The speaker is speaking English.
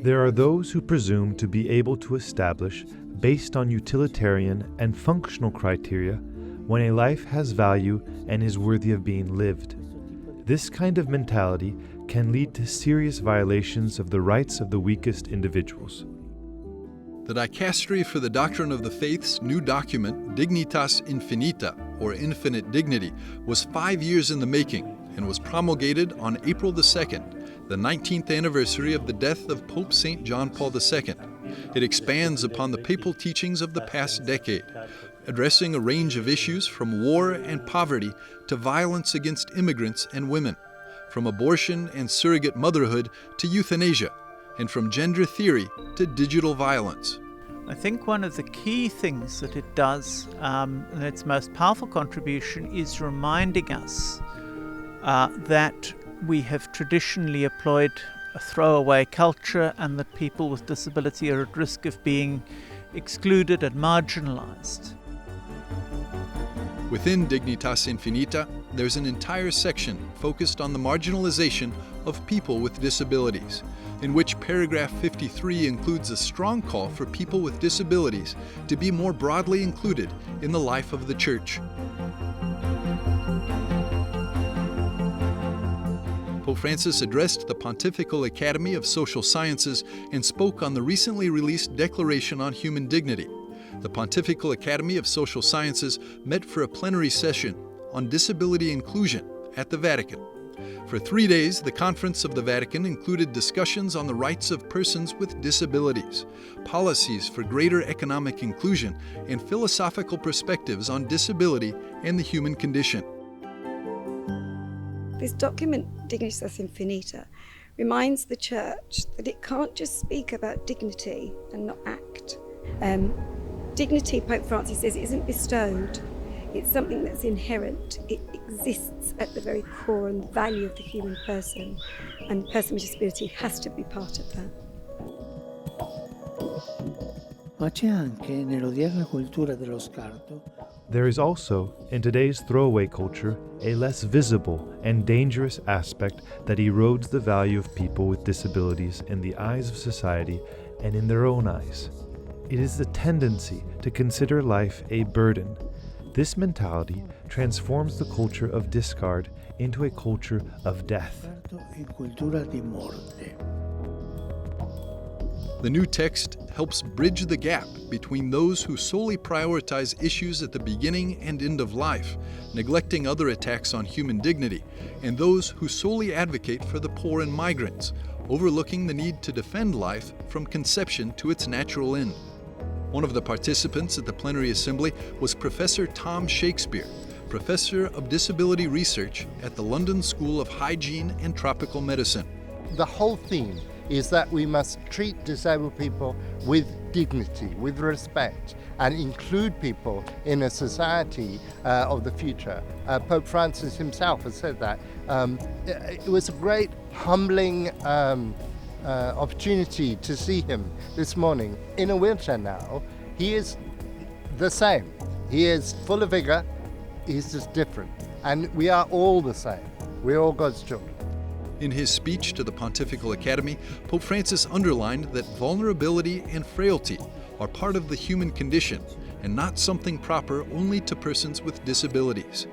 There are those who presume to be able to establish, based on utilitarian and functional criteria, when a life has value and is worthy of being lived. This kind of mentality can lead to serious violations of the rights of the weakest individuals. The Dicastery for the Doctrine of the Faith's new document, Dignitas Infinita, or Infinite Dignity, was 5 years in the making and was promulgated on April the 2nd, the 19th anniversary of the death of Pope St. John Paul II. It expands upon the papal teachings of the past decade, addressing a range of issues from war and poverty to violence against immigrants and women, from abortion and surrogate motherhood to euthanasia, and from gender theory to digital violence. I think one of the key things that it does, and its most powerful contribution, is reminding us that we have traditionally employed a throwaway culture and that people with disability are at risk of being excluded and marginalized. Within Dignitas Infinita, there's an entire section focused on the marginalization of people with disabilities, in which paragraph 53 includes a strong call for people with disabilities to be more broadly included in the life of the Church. Pope Francis addressed the Pontifical Academy of Social Sciences and spoke on the recently released Declaration on Human Dignity. The Pontifical Academy of Social Sciences met for a plenary session on disability inclusion at the Vatican. For 3 days, the Conference of the Vatican included discussions on the rights of persons with disabilities, policies for greater economic inclusion, and philosophical perspectives on disability and the human condition. This document, Dignitas Infinita, reminds the Church that it can't just speak about dignity and not act. Dignity, Pope Francis says, isn't bestowed. It's something that's inherent. It exists at the very core and value of the human person, and the person with disability has to be part of that. There is also, in today's throwaway culture, a less visible and dangerous aspect that erodes the value of people with disabilities in the eyes of society and in their own eyes. It is the tendency to consider life a burden. This mentality transforms the culture of discard into a culture of death. The new text helps bridge the gap between those who solely prioritize issues at the beginning and end of life, neglecting other attacks on human dignity, and those who solely advocate for the poor and migrants, overlooking the need to defend life from conception to its natural end. One of the participants at the plenary assembly was Professor Tom Shakespeare, Professor of Disability Research at the London School of Hygiene and Tropical Medicine. The whole theme is that we must treat disabled people with dignity, with respect, and include people in a society of the future. Pope Francis himself has said that. It was a great humbling opportunity to see him this morning in a wheelchair now. He is the same. He is full of vigor. He's just different. And we are all the same. We're all God's children. In his speech to the Pontifical Academy, Pope Francis underlined that vulnerability and frailty are part of the human condition and not something proper only to persons with disabilities.